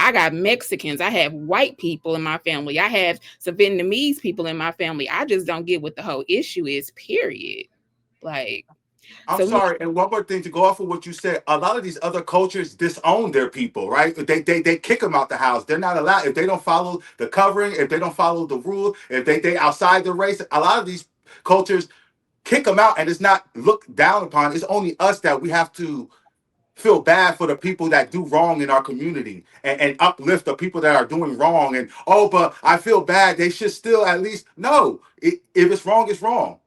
I got Mexicans. I have white people in my family. I have some Vietnamese people in my family. I just don't get what the whole issue is, period. Like, I'm so we sorry, and one more thing to go off of what you said. A lot of these other cultures disown their people, right? They kick them out the house. They're not allowed if they don't follow the covering, if they don't follow the rule, if they outside the race. A lot of these cultures kick them out, and it's not looked down upon. It's only us that we have to feel bad for the people that do wrong in our community and uplift the people that are doing wrong. And oh, but I feel bad. They should still at least no. If it's wrong, it's wrong.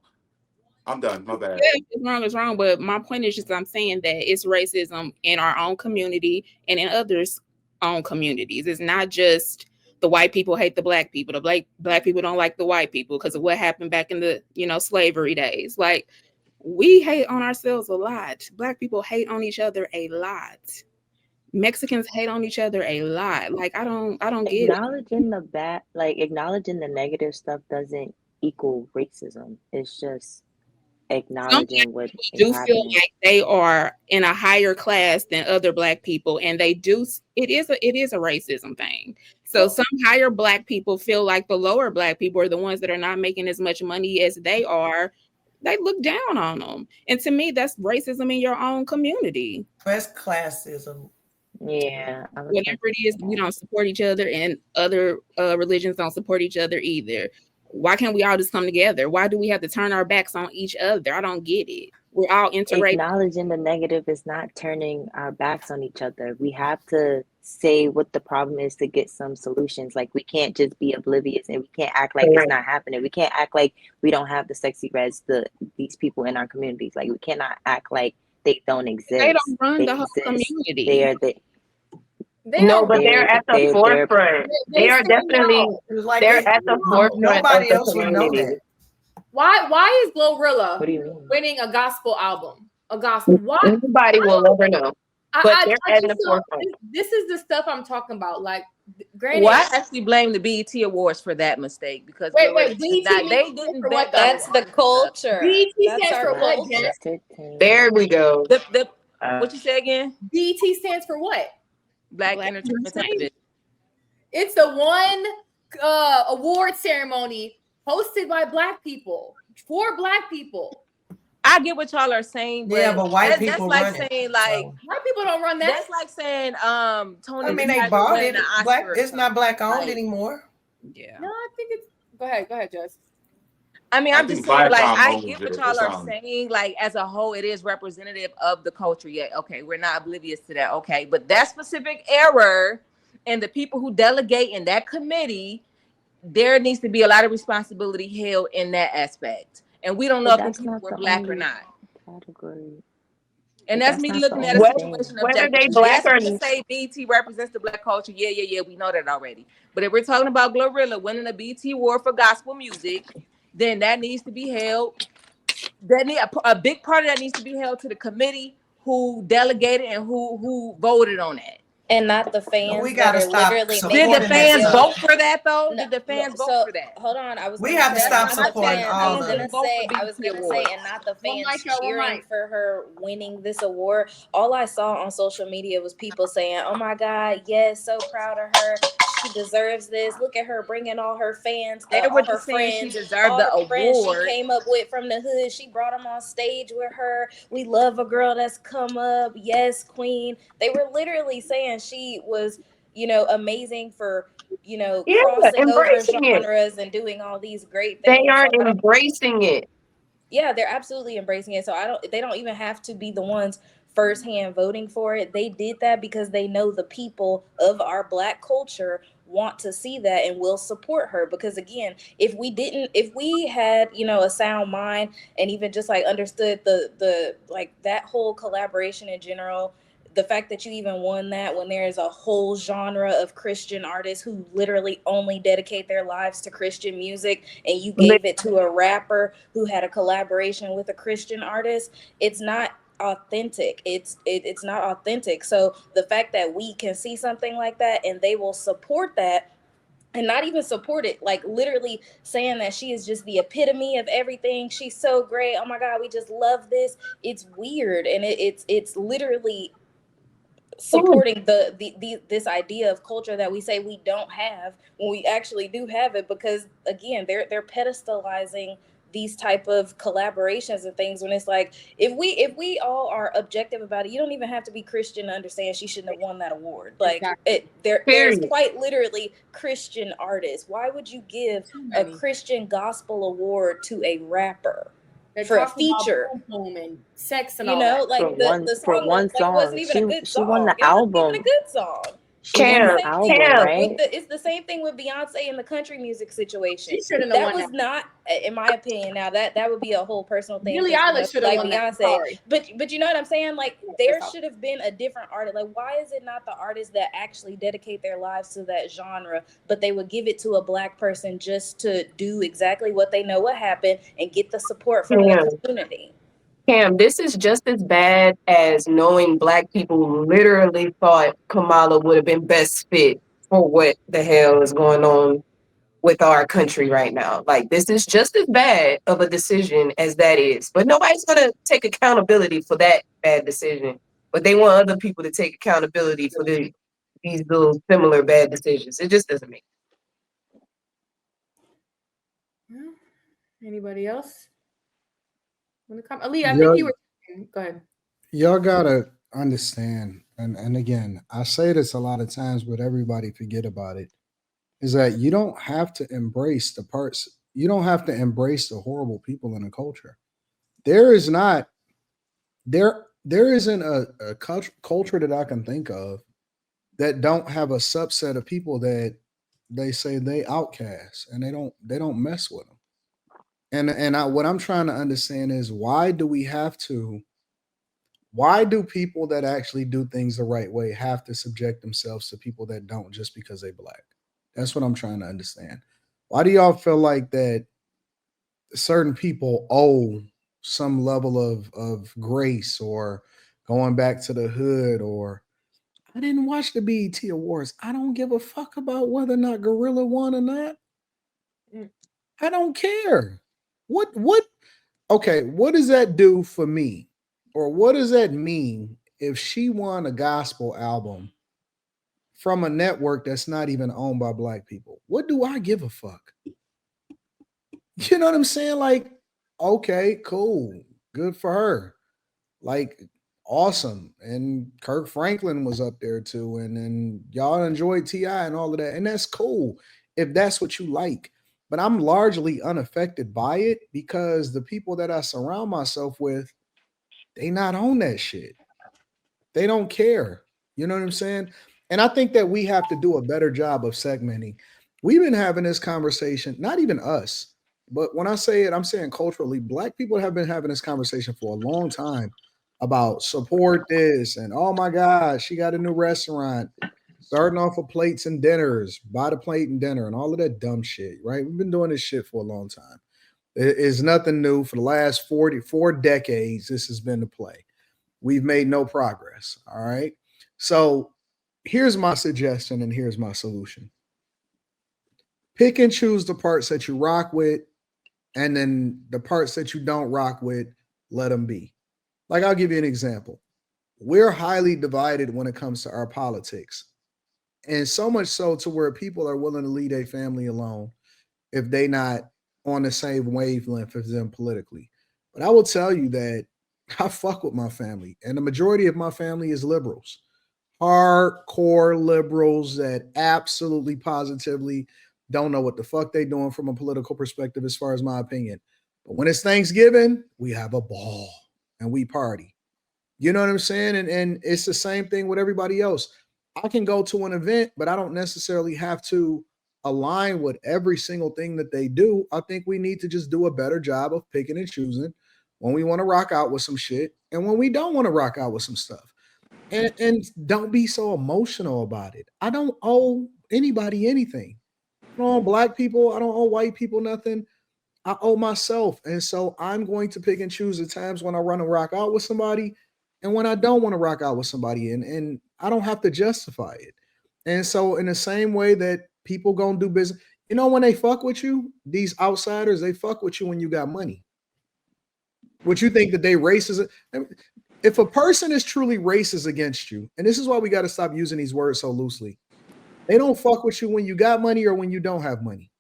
I'm done. My bad. yeah, it's wrong. But my point is just I'm saying that it's racism in our own community and in others' own communities. It's not just the white people hate the black people. The black people don't like the white people because of what happened back in the slavery days. Like we hate on ourselves a lot. Black people hate on each other a lot. Mexicans hate on each other a lot. Like I don't get it. Acknowledging the bad, like acknowledging the negative stuff doesn't equal racism. It's just Some black acknowledging what people is do feel happening. like they are in a higher class than other black people, and they do. It is a racism thing. So Well, some higher black people feel like the lower black people are the ones that are not making as much money as they are. They look down on them, and to me, that's racism in your own community. that's classism. Yeah, I was Whatever about to it is, say we that. don't support each other, and other religions don't support each other either. Why can't we all just come together? Why do we have to turn our backs on each other? I don't get it. We're all integrated. Acknowledging the negative is not turning our backs on each other. We have to say what the problem is to get some solutions. Like we can't just be oblivious and we can't act like it's Correct. not happening. We can't act like we don't have the sexy reds, these people in our communities. Like we cannot act like they don't They exist. don't run They the whole exist. They community. are the They No, but they're they're at the they're forefront. They They are stand definitely out. Like they're at the forefront of nobody the else would know community. that. Why is what Glorilla do you mean? winning a gospel album? A gospel. Why? Nobody will ever know. But they're I at just the feel forefront. this is the stuff I'm talking about. Like, granted, Well, I actually blame the BET Awards for that mistake because wait, they didn't for what vet though? those That's the artists enough. culture. BT That's stands our for what, Watch Jen? culture. this 15. There we go. The Uh, what you say again? BT stands for what? Black Black Entertainment entertainment. Television. It's the one award ceremony hosted by Black people for Black people. I get what y'all are saying, but Yeah, but white that's people like run it. saying like So, White people don't run that. that's like saying Tony I mean, the they Tiger bought winning it. an Black, Oscar. or it's not black owned Like, anymore. Yeah. No, I think it's. Go ahead, Jess. I mean, I I'm just think saying, like, Viacom I owns get it what or y'all are something. saying. Like, as a whole, it is representative of the culture. Yeah, okay, we're not oblivious to that. Okay, but that specific error and the people who delegate in that committee, there needs to be a lot of responsibility held in that aspect. And we don't know But if them that's people not were the black or only not. category. And But that's that's me not the looking at a only what thing. situation whether they objectively. black Yes, or we can say BT represents the black culture. Yeah, we know that already. But if we're talking about Glorilla winning a BT award for gospel music, then that needs to be held. A big part of that needs to be held to the committee who delegated and who voted on that. And not the We fans got that to are stop literally Did the making supporting the that fans stuff. bill. vote for that though? No, Did the fans vote so for that? hold on. I was We gonna have to say, stop not the supporting fans. all of it. I was gonna say, and not the One fans mic, y'all, one cheering mic. for her winning this award. All I saw on social media was people saying, "Oh my God, yes, so proud of her. She deserves this. Look at her bringing all her fans, They were all her just saying she friends, deserved all the the friends she award. came up with from the hood. She brought them on stage with her. We love a girl that's come up. Yes, queen." They were literally saying she was, amazing for, yeah, crossing over embracing it. genres and doing all these great They things. are So I don't, embracing it. yeah, they're absolutely embracing it. So they don't even have to be the ones firsthand voting for it. They did that because they know the people of our Black culture want to see that and will support her. Because again, if we had, a sound mind and even just like understood the like that whole collaboration in general, the fact that you even won that when there is a whole genre of Christian artists who literally only dedicate their lives to Christian music, and you gave it to a rapper who had a collaboration with a Christian artist, it's not authentic. It's not authentic. So the fact that we can see something like that and they will support that, and not even support it, like literally saying that she is just the epitome of everything, she's so great, oh my God, we just love this. It's weird, and it's literally supporting this idea of culture that we say we don't have when we actually do have it, because again they're pedestalizing these type of collaborations and things, when it's like, if we all are objective about it, you don't even have to be Christian to understand she shouldn't have won that award. Like, Exactly. there's quite literally Christian artists. Why would you give a Christian gospel award to a rapper for a feature and sex and you all know that? like For the for song one like wasn't song. even a good She song. won the It wasn't even album. a good song. She won the album, right? It's the same thing with Beyonce and the country music situation. She shouldn't have That won was that. not, in my opinion. Now that would be a whole personal thing. Billie 'cause, Eilish should have like won that. Beyonce. Sorry. But you know what I'm saying? Like, there should have been a different artist. Like, why is it not the artists that actually dedicate their lives to that genre, but they would give it to a Black person just to do exactly what they know what happened and get the support from the community? Cam, this is just as bad as knowing Black people literally thought Kamala would have been best fit for what the hell is going on with our country right now. Like, this is just as bad of a decision as that is. But nobody's going to take accountability for that bad decision. But they want other people to take accountability for these little similar bad decisions. It just doesn't make sense. Anybody else? Ali, I think you were. Go ahead. Y'all gotta understand, and again, I say this a lot of times, but everybody forget about it, is that you don't have to embrace the parts, you don't have to embrace the horrible people in a culture. There is not, there isn't a culture that I can think of that don't have a subset of people that they say they outcast and they don't mess with them. What I'm trying to understand is, why do people that actually do things the right way have to subject themselves to people that don't, just because they Black? That's what I'm trying to understand. Why do y'all feel like that certain people owe some level of grace, or going back to the hood, or I didn't watch the BET Awards, I don't give a fuck about whether or not Gorilla won or not. I don't care. What okay, what does that do for me? Or what does that mean if she won a gospel album from a network that's not even owned by Black people? What do I give a fuck? You know what I'm saying? Like, okay, cool. Good for her. Like, awesome. And Kirk Franklin was up there too. And y'all enjoyed T.I. and all of that. And that's cool if that's what you like. But I'm largely unaffected by it, because the people that I surround myself with, they not on that shit. They don't care. You know what I'm saying? And I think that we have to do a better job of segmenting. We've been having this conversation, not even us, but when I say it, I'm saying culturally, Black people have been having this conversation for a long time about support this, and oh my God, she got a new restaurant, starting off with plates and dinners, buy the plate and dinner, and all of that dumb shit, right? We've been doing this shit for a long time. It's nothing new. For the last 44 decades, this has been the play. We've made no progress. All right. So here's my suggestion and here's my solution. Pick and choose the parts that you rock with, and then the parts that you don't rock with, let them be. Like, I'll give you an example. We're highly divided when it comes to our politics. And so much so to where people are willing to leave a family alone if they not on the same wavelength as them politically. But I will tell you that I fuck with my family, and the majority of my family is liberals, hardcore liberals that absolutely positively don't know what the fuck they doing from a political perspective, as far as my opinion. But when it's Thanksgiving, we have a ball and we party. You know what I'm saying? And it's the same thing with everybody else. I can go to an event, but I don't necessarily have to align with every single thing that they do. I think we need to just do a better job of picking and choosing when we want to rock out with some shit and when we don't want to rock out with some stuff. And don't be so emotional about it. I don't owe anybody anything. I don't owe Black people. I don't owe white people nothing. I owe myself. And so I'm going to pick and choose the times when I want to rock out with somebody and when I don't want to rock out with somebody. And I don't have to justify it. And so in the same way that people gonna do business, you know, when they fuck with you, these outsiders, they fuck with you when you got money. What you think that they racist? I mean, If a person is truly racist against you, and this is why we got to stop using these words so loosely, they don't fuck with you when you got money or when you don't have money.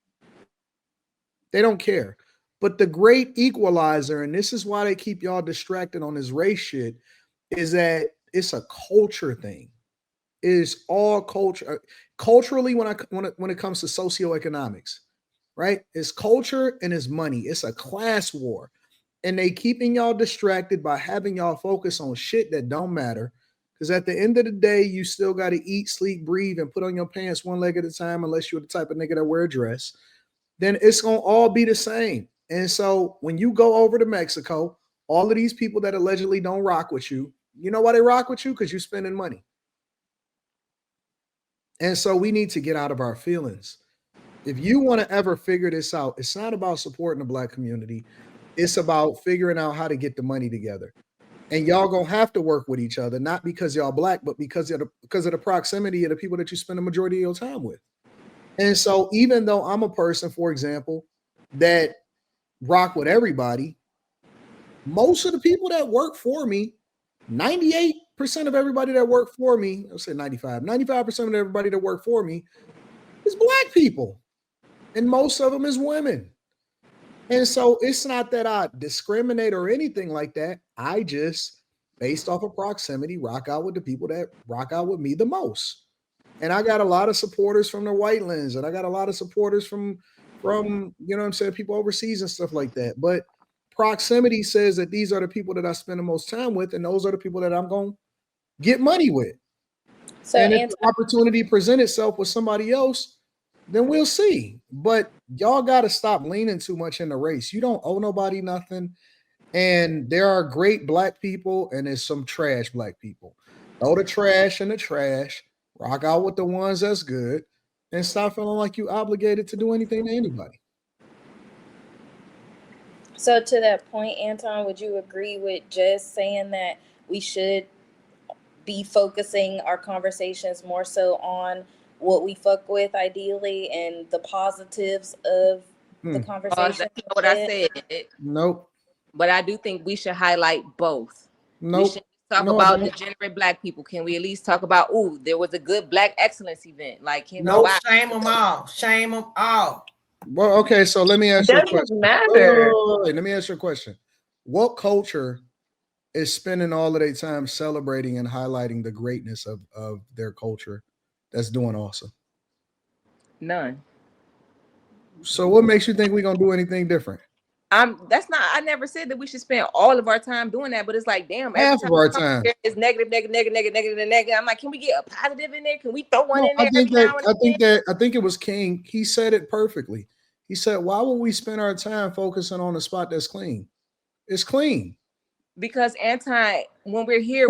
They don't care. But the great equalizer, and this is why they keep y'all distracted on this race shit, is that it's a culture thing. It is all culture. Culturally, when it comes to socioeconomics, right? It's culture and it's money. It's a class war. And they keeping y'all distracted by having y'all focus on shit that don't matter. Because at the end of the day, you still got to eat, sleep, breathe, and put on your pants one leg at a time, unless you're the type of nigga that wear a dress. Then it's going to all be the same. And so when you go over to Mexico, all of these people that allegedly don't rock with you, you know why they rock with you? Because you're spending money. And so we need to get out of our feelings. If you want to ever figure this out, it's not about supporting the Black community. It's about figuring out how to get the money together. And y'all gonna have to work with each other, not because y'all Black, but because of the proximity of the people that you spend the majority of your time with. And so even though I'm a person, for example, that rock with everybody, most of the people that work for me, 98% of everybody that work for me, I'll say 95% of everybody that work for me is Black people. And most of them is women. And so it's not that I discriminate or anything like that. I just, based off of proximity, rock out with the people that rock out with me the most. And I got a lot of supporters from the white lens, and I got a lot of supporters from you know what I'm saying, people overseas and stuff like that. But proximity says that these are the people that I spend the most time with, and those are the people that I'm going to get money with. So, and if the opportunity present itself with somebody else, then we'll see. But y'all got to stop leaning too much in the race. You don't owe nobody nothing. And there are great Black people, and there's some trash Black people. Throw the trash in the trash. Rock out with the ones that's good, and stop feeling like you obligated to do anything to anybody. So to that point, Anton, would you agree with just saying that we should be focusing our conversations more so on what we fuck with ideally and the positives of the conversation? That's not what I said. Nope. But I do think we should highlight both. Nope. We should talk about degenerate Black people. Can we at least talk about, ooh, there was a good Black excellence event? Like, no, shame them all. Shame them all. Well, okay, so let me ask you a question. Doesn't matter. Let me ask you a question. What culture is spending all of their time celebrating and highlighting the greatness of their culture that's doing awesome? None. So what makes you think we're gonna do anything different? I never said that we should spend all of our time doing that, but it's like, damn, half of our time is negative. I'm like, can we get a positive in there? Can we throw one in there? I think it was King. He said it perfectly. He said, why would we spend our time focusing on a spot that's clean? It's clean. Because Anton, when we're here,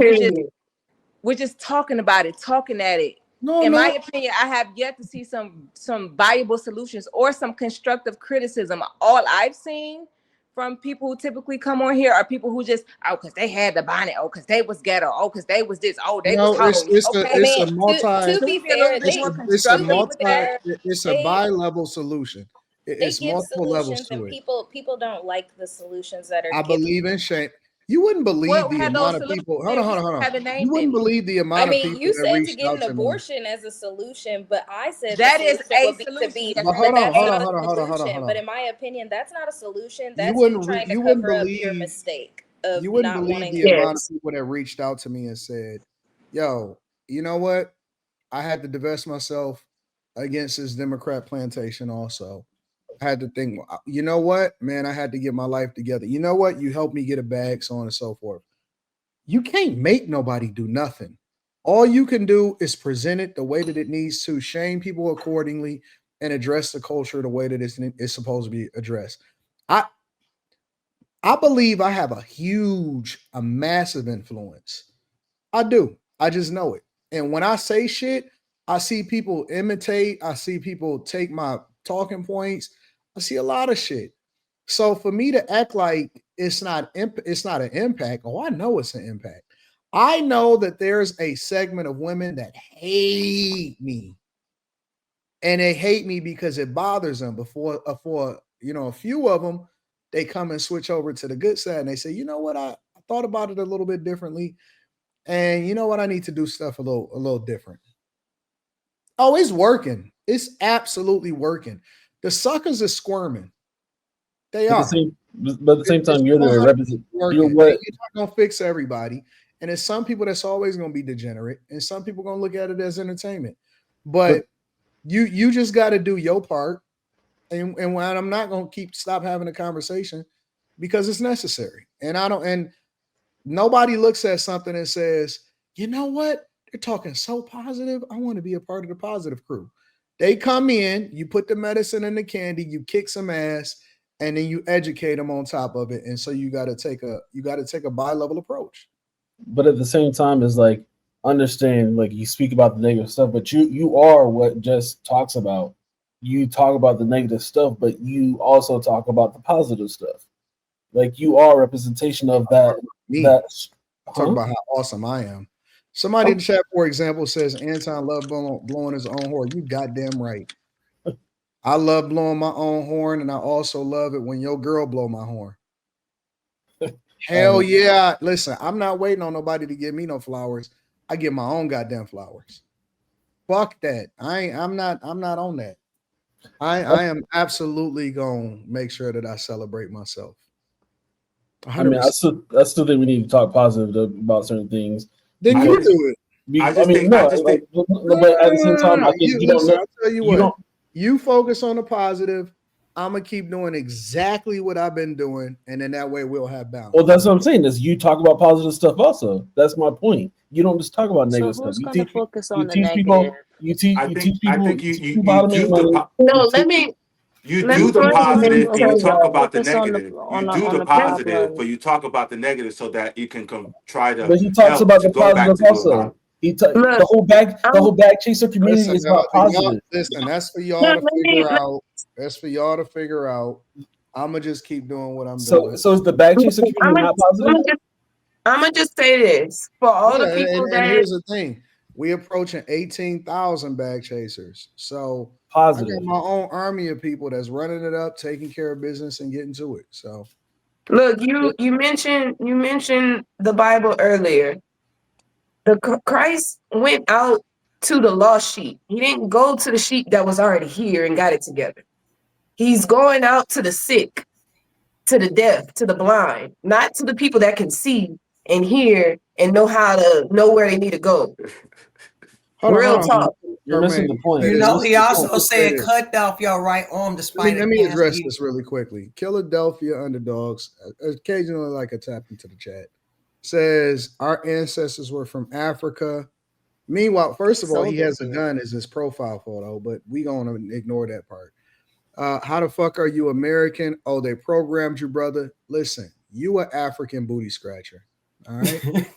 we're just talking about it, talking at it. In my opinion, I have yet to see some viable solutions or some constructive criticism. All I've seen from people who typically come on here are people who just, oh, because they had the bonnet, oh, because they was ghetto, oh, because they was this, oh, they was hoes. It's a bi-level solution. It's multiple levels to it. People don't like the solutions that are I believe in shame. You wouldn't believe the amount of people. Hold on. You wouldn't believe the amount of people. You said to get an abortion as a solution, but I said that is a solution. Hold on. But in my opinion, that's not a solution. That's you trying to cover up your mistake. You wouldn't believe the amount of people that reached out to me and said, "Yo, you know what? I had to divest myself against this Democrat plantation also." I had to think, you know what, man, I had to get my life together. You know what? You helped me get a bag, so on and so forth. You can't make nobody do nothing. All you can do is present it the way that it needs to, shame people accordingly, and address the culture the way that it's supposed to be addressed. I believe I have a massive influence. I do. I just know it. And when I say shit, I see people imitate. I see people take my talking points. I see a lot of shit. So for me to act like it's not an impact, I know it's an impact. I know that there's a segment of women that hate me. And they hate me because it bothers them. Before a few of them, they come and switch over to the good side and they say, you know what, I thought about it a little bit differently. And you know what? I need to do stuff a little different. Oh, it's working. It's absolutely working. The suckers are squirming. They But are. at the same It's time, you're the represent. working. You're And what? you're not gonna fix everybody. And there's some people that's always gonna be degenerate, and some people gonna look at it as entertainment. But you just got to do your part. And when I'm not gonna stop having a conversation because it's necessary. And I don't. And nobody looks at something and says, you know what? They're talking so positive. I want to be a part of the positive crew. They come in, you put the medicine in the candy, you kick some ass, and then you educate them on top of it. And so you got to take a bi-level approach. But at the same time, it's like understand, like you speak about the negative stuff, but you are what just talks about. You talk about the negative stuff, but you also talk about the positive stuff. Like you are a representation of that. Talk about how awesome I am. Somebody in the chat, for example, says Anton love blowing his own horn. You goddamn right. I love blowing my own horn, and I also love it when your girl blow my horn. Hell yeah. Listen, I'm not waiting on nobody to give me no flowers. I get my own goddamn flowers. Fuck that. I'm not on that. I am absolutely gonna make sure that I celebrate myself. 100%. I mean, I still think we need to talk positive about certain things. Then you do it. But at the same time, I think you don't. I'll tell you what. You focus on the positive. I'm gonna keep doing exactly what I've been doing, and then that way we'll have balance. Well, that's what I'm saying. Is you talk about positive stuff also. That's my point. You don't just talk about negative stuff. You teach people. You teach people. I think you do the. No, let me. You do the positive and you talk about the negative. You do the positive, but you talk about the negative so that you can try to. But he talks about the positive also. The whole bag chaser community is about positive. Listen, that's for y'all to figure out. That's for y'all to figure out. I'm gonna just keep doing what I'm doing. So is the bag chaser community not positive? I'm gonna just say this for all the people and here's the thing: we approaching 18,000 bag chasers. So positive. I got my own army of people that's running it up, taking care of business, and getting to it. So look, you mentioned the Bible earlier. Christ went out to the lost sheep. He didn't go to the sheep that was already here and got it together. He's going out to the sick, to the deaf, to the blind, not to the people that can see and hear and know how to know where they need to go. Real talk. You're missing the point. You know, he also said, cut off your right arm despite Let me address this really quickly. Philadelphia underdogs, occasionally like a tap into the chat, says our ancestors were from Africa. Meanwhile, first of all, he has a gun as his profile photo, but we gonna ignore that part. How the fuck are you American? Oh, they programmed you, brother. Listen, you an African booty scratcher. All right.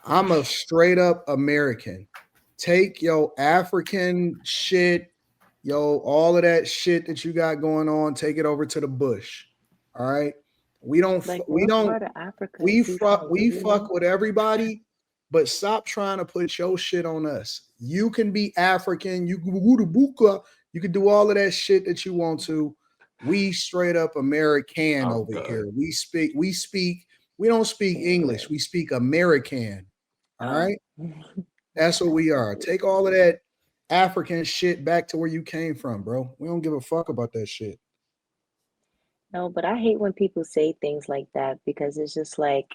I'm a straight up American. Take your African shit, all of that shit that you got going on, take it over to the bush. All right. We fuck with everybody, but stop trying to put your shit on us. You can be African, you can do all of that shit that you want to. We straight up American over here. We don't speak English, we speak American. All right. That's what we are. Take all of that African shit back to where you came from, bro. We don't give a fuck about that shit. No, but I hate when people say things like that because it's just like,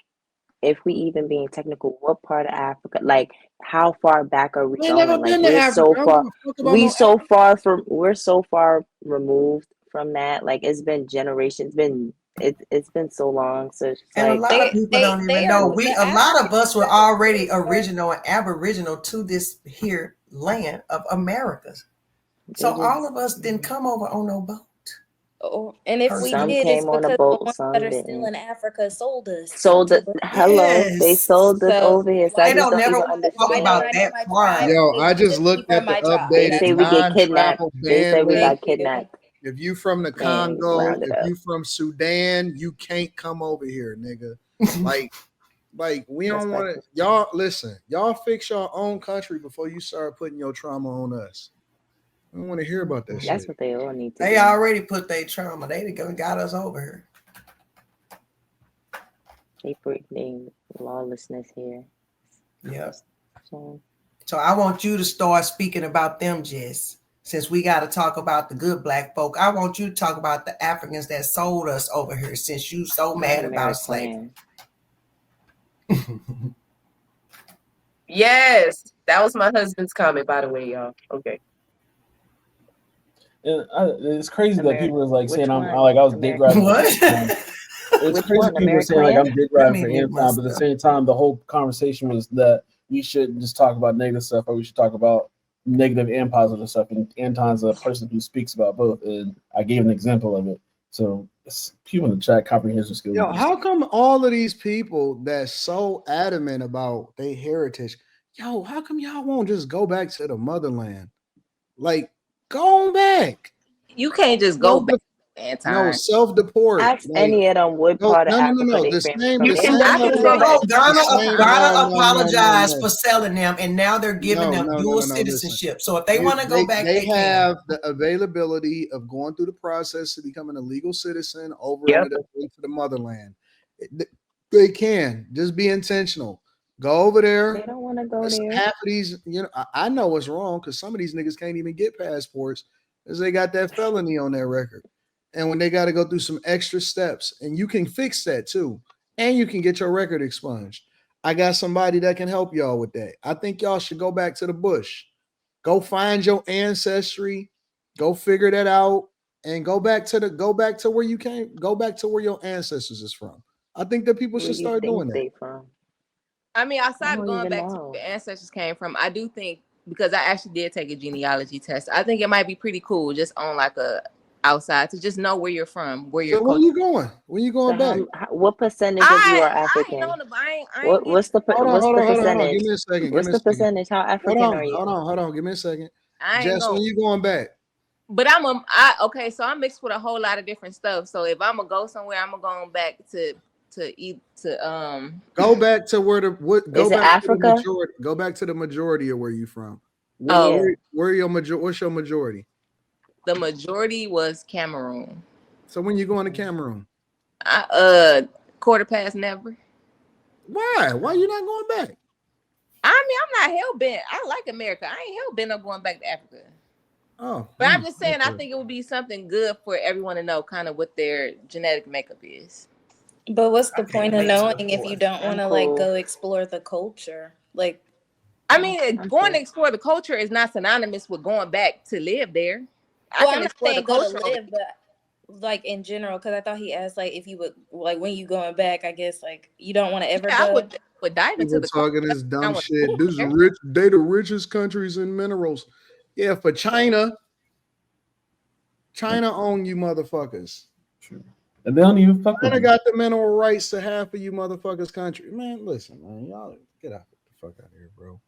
if we even being technical, what part of Africa? Like, how far back are we going? Like, we're so far removed from that. Like, it's been generations. It's been so long. So it's and a lot of people don't even know. A lot of us were already original and aboriginal to this here land of Americas. So all of us didn't come over on no boat. Oh, and if we did, it's because the ones that are still in Africa sold us. They sold us over here. So they don't never talk about that part. Yo, I just looked at the updated. They say we get kidnapped. They say we got kidnapped. If you from the Congo, if you from Sudan, you can't come over here, nigga. like we don't want to. Y'all listen. Y'all fix your own country before you start putting your trauma on us. I don't want to hear about that shit. That's what they all need to do. They already put their trauma. They got us over here. They bring lawlessness here. Yeah. So I want you to start speaking about them, Jess. Since we got to talk about the good black folk, I want you to talk about the Africans that sold us over here. Since you so mad about slavery. Yes, that was my husband's comment, by the way, y'all. Okay. And it's crazy that people are like saying I was dick American. riding. What? It's crazy people are saying like I'm dick riding for Anton, but at the same time, the whole conversation was that we shouldn't just talk about negative stuff, or we should talk about negative and positive stuff. And Anton's a person who speaks about both, and I gave an example of it. So people in the chat comprehension skills. Yo, how come all of these people that's so adamant about their heritage, yo, how come y'all won't just go back to the motherland? Like, go back. You can't just go back. Anton. No, self-deport. Ask any of them what part of Africa they The from. same. Ghana apologized for selling them, and now they're giving them dual citizenship. So if they want to go back, they have the availability of going through the process of becoming a legal citizen over into the motherland. They can just be intentional. Go over there. They don't want to go there. Half of these, I know what's wrong because some of these niggas can't even get passports because they got that felony on their record. And when they got to go through some extra steps, and you can fix that too, and you can get your record expunged. I got somebody that can help y'all with that. I think y'all should go back to the bush, go find your ancestry, go figure that out, and go back to where you came, go back to where your ancestors is from. I think that people should start doing that. I mean, outside of going back to where your ancestors came from, I do think, because I actually did take a genealogy test, I think it might be pretty cool just on like a outside to just know where you're from, where you're. So when you going? When you going back? What percentage of you are African? What's the percentage? Give me a second. What's the percentage? How African are you? Hold on. Give me a second. Jess, when you going back? But okay, so I'm mixed with a whole lot of different stuff. So if I'm gonna go somewhere, I'm gonna go back to go back to where is it Africa? Go back to the majority of where you from. Where your what's your majority? The majority was Cameroon. So when you going to Cameroon? Quarter past never. Why? Why you not going back? I mean, I'm not hell bent. I like America. I ain't hell bent on going back to Africa. Oh, but I'm just saying, I think it would be something good for everyone to know kind of what their genetic makeup is. But what's the point of knowing if you don't want to like go explore the culture? Like, I mean, going to explore the culture is not synonymous with going back to live there. Well, I'm not saying go to live, but like in general, because I thought he asked like if you would like when you going back. I guess like you don't want to ever. I would dive into the talking this dumb shit. This is rich. They the richest countries in minerals. Yeah, for China own you motherfuckers. Sure. And they don't even fuck with China got the mineral rights to half of you motherfuckers' country. Man, listen, man, y'all get out the fuck out of here, bro.